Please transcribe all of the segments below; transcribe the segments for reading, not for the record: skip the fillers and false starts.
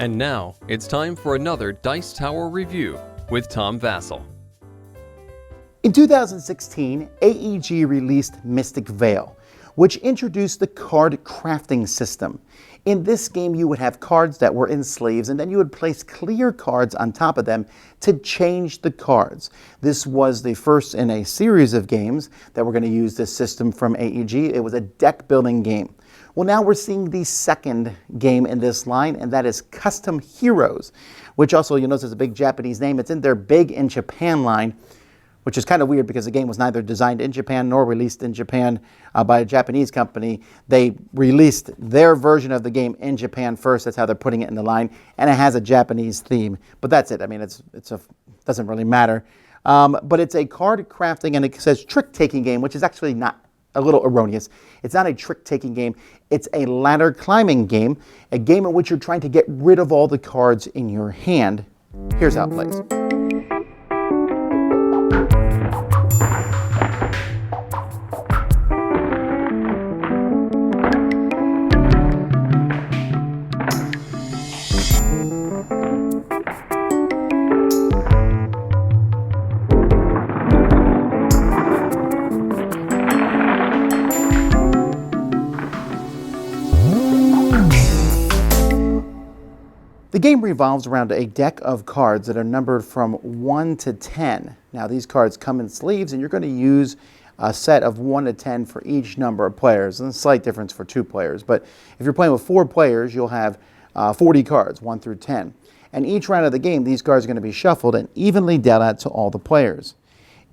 And now, it's time for another Dice Tower review with Tom Vasel. In 2016, AEG released Mystic Vale, which introduced the card crafting system. In this game, you would have cards that were in sleeves, and then you would place clear cards on top of them to change the cards. This was the first in a series of games that were going to use this system from AEG. It was a deck building game. Well, now we're seeing the second game in this line, and that is Custom Heroes, which also, you'll notice, is a big Japanese name. It's in their Big in Japan line, which is kind of weird because the game was neither designed in Japan nor released in Japan by a Japanese company. They released their version of the game in Japan first. That's how they're putting it in the line, and it has a Japanese theme. But that's it. I mean, it doesn't really matter. But it's a card crafting, and it says trick-taking game, which is actually not a little erroneous. It's not a trick-taking game. It's a ladder climbing game, a game in which you're trying to get rid of all the cards in your hand. Here's how it plays. The game revolves around a deck of cards that are numbered from 1 to 10. Now, these cards come in sleeves, and you're going to use a set of 1 to 10 for each number of players, and a slight difference for 2 players. But if you're playing with 4 players, you'll have 40 cards, 1 through 10. And each round of the game, these cards are going to be shuffled and evenly dealt out to all the players.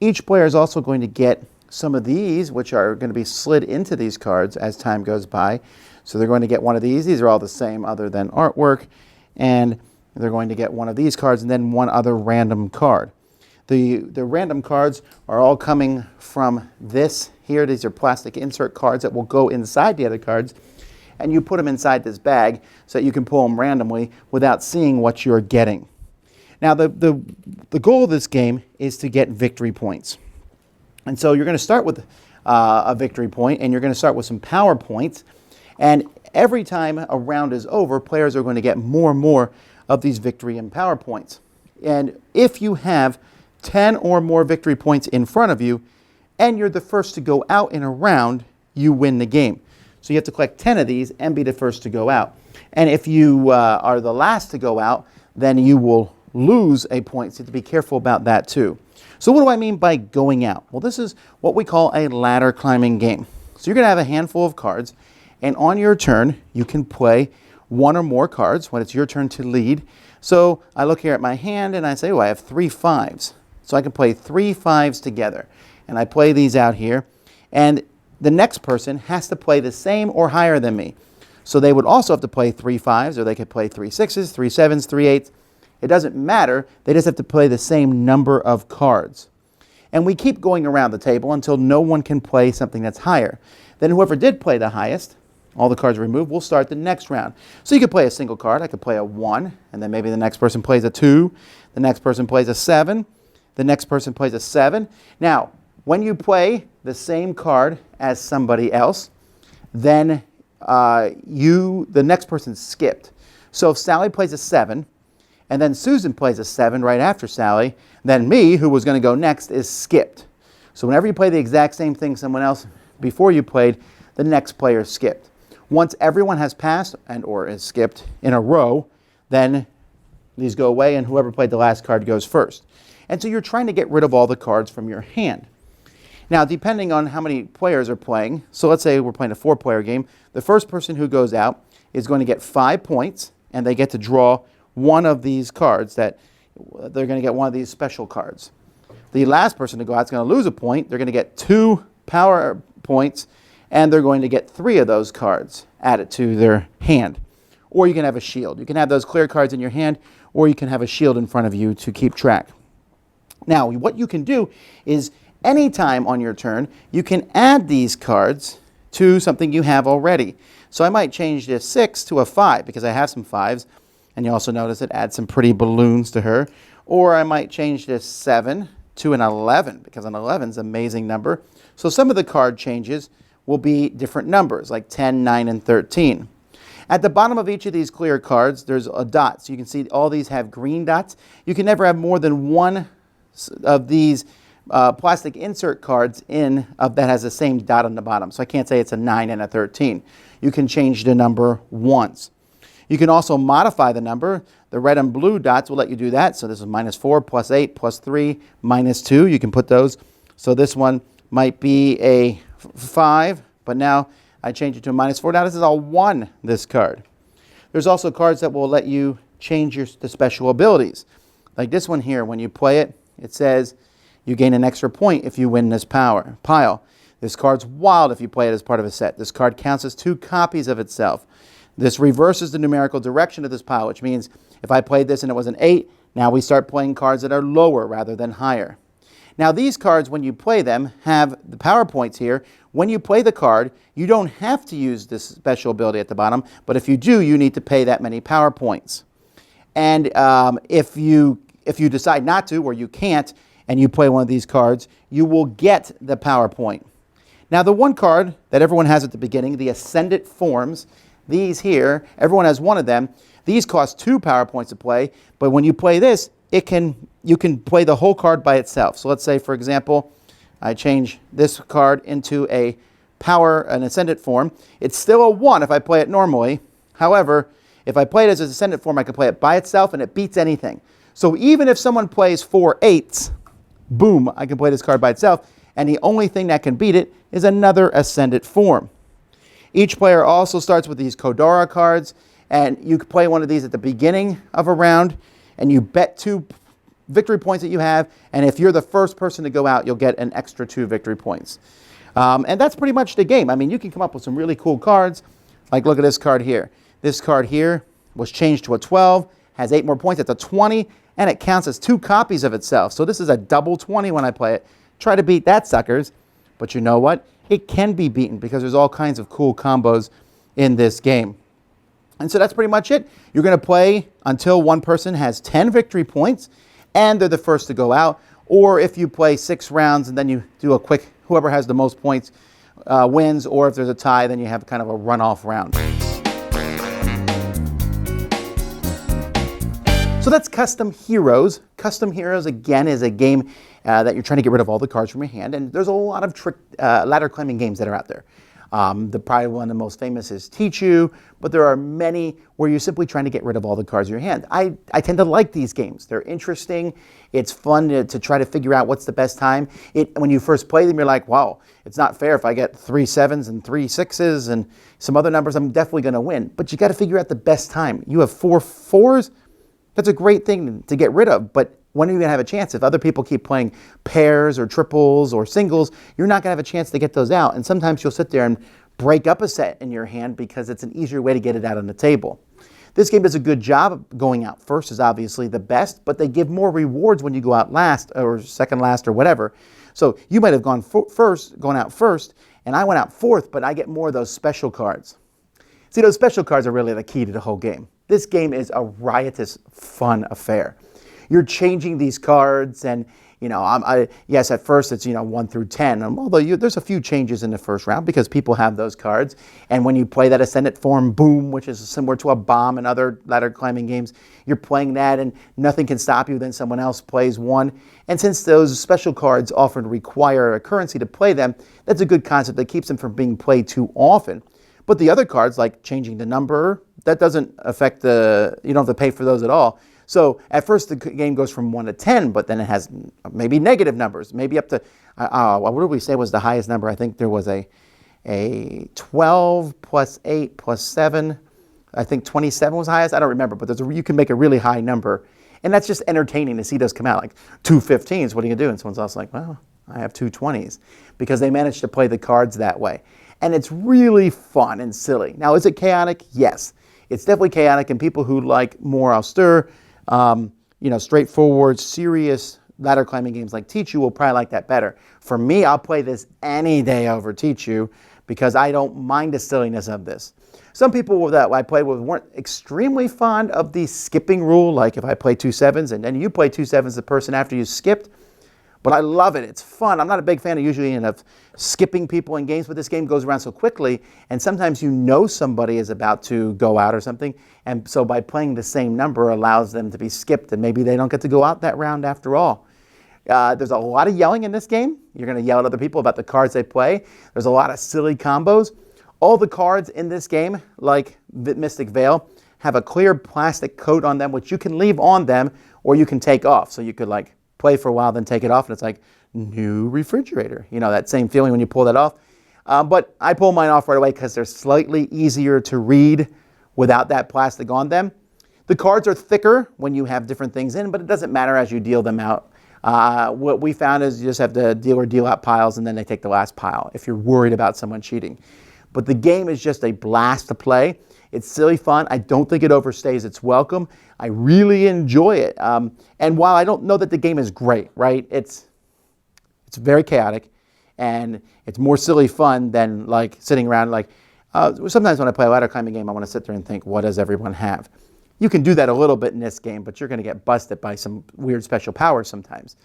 Each player is also going to get some of these, which are going to be slid into these cards as time goes by. So they're going to get one of these. These are all the same other than artwork. And they're going to get one of these cards and then one other random card. The random cards are all coming from this here. These are plastic insert cards that will go inside the other cards, and you put them inside this bag so that you can pull them randomly without seeing what you're getting. Now, the goal of this game is to get victory points. And so you're going to start with a victory point, and you're going to start with some power points. And every time a round is over, players are going to get more and more of these victory and power points. And if you have 10 or more victory points in front of you, and you're the first to go out in a round, you win the game. So you have to collect 10 of these and be the first to go out. And if you are the last to go out, then you will lose a point. So you have to be careful about that too. So what do I mean by going out? Well, this is what we call a ladder climbing game. So you're going to have a handful of cards, and on your turn, you can play one or more cards when it's your turn to lead. So I look here at my hand and I say, oh, I have 3 5s. So I can play 3 5s together. And I play these out here. And the next person has to play the same or higher than me. So they would also have to play 3 5s, or they could play 3 6s, 3 7s, 3 8s. It doesn't matter. They just have to play the same number of cards. And we keep going around the table until no one can play something that's higher. Then whoever did play the highest, all the cards removed, we'll start the next round. So you could play a single card. I could play a 1, and then maybe the next person plays a 2. The next person plays a 7. The next person plays a 7. Now, when you play the same card as somebody else, then the next person skipped. So if Sally plays a 7, and then Susan plays a 7 right after Sally, then me, who was going to go next, is skipped. So whenever you play the exact same thing someone else before you played, the next player skipped. Once everyone has passed and or is skipped in a row, then these go away, and whoever played the last card goes first. And so you're trying to get rid of all the cards from your hand. Now, depending on how many players are playing, so let's say we're playing a 4-player game, the first person who goes out is going to get 5 points, and they get to draw one of these cards. That they're going to get one of these special cards. The last person to go out is going to lose a point. They're going to get 2 power points, and they're going to get 3 of those cards added to their hand. Or you can have a shield. You can have those clear cards in your hand, or you can have a shield in front of you to keep track. Now, what you can do is anytime on your turn, you can add these cards to something you have already. So I might change this 6 to a 5 because I have some 5s, and you also notice it adds some pretty balloons to her. Or I might change this 7 to an 11 because an 11 is an amazing number. So some of the card changes will be different numbers, like 10, 9, and 13. At the bottom of each of these clear cards, there's a dot. So you can see all these have green dots. You can never have more than one of these plastic insert cards in that has the same dot on the bottom. So I can't say it's a 9 and a 13. You can change the number once. You can also modify the number. The red and blue dots will let you do that. So this is -4, +8, +3, -2. You can put those. So this one might be a 5, but now I change it to a -4. Now this is a 1, this card. There's also cards that will let you change the special abilities. Like this one here, when you play it, it says you gain an extra point if you win this pile. This card's wild if you play it as part of a set. This card counts as 2 copies of itself. This reverses the numerical direction of this pile, which means if I played this and it was an 8, now we start playing cards that are lower rather than higher. Now these cards, when you play them, have the power points here. When you play the card, you don't have to use this special ability at the bottom, but if you do, you need to pay that many power points. And if you decide not to, or you can't, and you play one of these cards, you will get the power point. Now the one card that everyone has at the beginning, the Ascendant Forms, these here, everyone has one of them. These cost 2 power points to play, but when you play this, you can play the whole card by itself. So let's say, for example, I change this card into an Ascendant Form. It's still a 1 if I play it normally. However, if I play it as an Ascendant Form, I can play it by itself and it beats anything. So even if someone plays 4 8s, boom, I can play this card by itself, and the only thing that can beat it is another Ascendant Form. Each player also starts with these Kodara cards, and you can play one of these at the beginning of a round, and you bet 2 victory points that you have, and if you're the first person to go out, you'll get an extra 2 victory points. And that's pretty much the game. I mean, you can come up with some really cool cards, like look at this card here. This card here was changed to a 12, has 8 more points, it's a 20, and it counts as 2 copies of itself. So this is a double 20 when I play it. Try to beat that, suckers. But you know what? It can be beaten because there's all kinds of cool combos in this game. And so that's pretty much it. You're going to play until one person has 10 victory points and they're the first to go out. Or if you play 6 rounds and then you do a quick, whoever has the most points wins. Or if there's a tie, then you have kind of a runoff round. So that's Custom Heroes. Custom Heroes, again, is a game that you're trying to get rid of all the cards from your hand. And there's a lot of ladder climbing games that are out there. Probably one of the most famous is Teach You, but there are many where you're simply trying to get rid of all the cards in your hand. I tend to like these games. They're interesting. It's fun to try to figure out what's the best time. When you first play them, you're like, wow, it's not fair. If I get 3 7s and 3 6s and some other numbers, I'm definitely going to win. But you got to figure out the best time. You have 4 4s. That's a great thing to get rid of, but when are you going to have a chance? If other people keep playing pairs or triples or singles, you're not going to have a chance to get those out. And sometimes you'll sit there and break up a set in your hand because it's an easier way to get it out on the table. This game does a good job of going out first is obviously the best, but they give more rewards when you go out last or second last or whatever. So you might have gone out first, and I went out 4th, but I get more of those special cards. See, those special cards are really the key to the whole game. This game is a riotous, fun affair. You're changing these cards, and yes, at first it's 1 through 10. Although there's a few changes in the first round because people have those cards. And when you play that Ascendant Form, boom, which is similar to a bomb in other ladder climbing games, you're playing that, and nothing can stop you. Then someone else plays one, and since those special cards often require a currency to play them, that's a good concept that keeps them from being played too often. But the other cards, like changing the number, that doesn't affect you don't have to pay for those at all. So at first the game goes from 1 to 10, but then it has maybe negative numbers, maybe up to, what did we say was the highest number? I think there was a 12 plus 8 plus 7. I think 27 was the highest. I don't remember, but you can make a really high number. And that's just entertaining to see those come out, like 2 15s. What are you going to do? And someone's also like, well, I have 2 20s, because they managed to play the cards that way. And it's really fun and silly. Now, is it chaotic? Yes. It's definitely chaotic, and people who like more austere, straightforward, serious ladder climbing games like Teach You will probably like that better. For me, I'll play this any day over Teach You because I don't mind the silliness of this. Some people that I played with weren't extremely fond of the skipping rule, like if I play 2 7s and then you play 2 7s the person after you skipped. but I love it. It's fun. I'm not a big fan of skipping people in games, but this game goes around so quickly, and sometimes you know somebody is about to go out or something, and so by playing the same number allows them to be skipped, and maybe they don't get to go out that round after all. There's a lot of yelling in this game. You're going to yell at other people about the cards they play. There's a lot of silly combos. All the cards in this game, like Mystic Vale, have a clear plastic coat on them, which you can leave on them or you can take off. So you could like play for a while, then take it off, and it's like new refrigerator. You know, that same feeling when you pull that off. But I pull mine off right away because they're slightly easier to read without that plastic on them. The cards are thicker when you have different things in, but it doesn't matter as you deal them out. What we found is you just have to deal out piles, and then they take the last pile if you're worried about someone cheating. But the game is just a blast to play. It's silly fun. I don't think it overstays its welcome. I really enjoy it. And while I don't know that the game is great, right? It's very chaotic, and it's more silly fun than like sitting around like, sometimes when I play a ladder climbing game, I want to sit there and think, what does everyone have? You can do that a little bit in this game, but you're going to get busted by some weird special powers sometimes.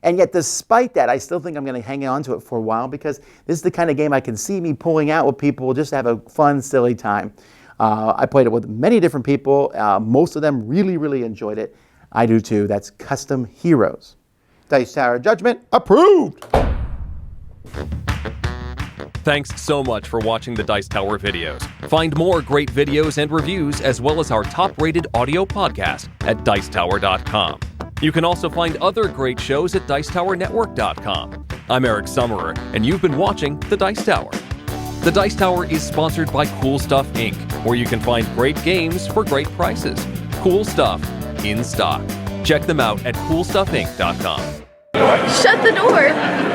And yet, despite that, I still think I'm going to hang on to it for a while because this is the kind of game I can see me pulling out with people just to have a fun, silly time. I played it with many different people. Most of them really, really enjoyed it. I do too. That's Custom Heroes. Dice Tower Judgment approved. Thanks so much for watching the Dice Tower videos. Find more great videos and reviews as well as our top-rated audio podcast at Dicetower.com. You can also find other great shows at Dicetowernetwork.com. I'm Eric Summerer, and you've been watching The Dice Tower. The Dice Tower is sponsored by Cool Stuff Inc., where you can find great games for great prices. Cool stuff in stock. Check them out at CoolStuffInc.com. Shut the door.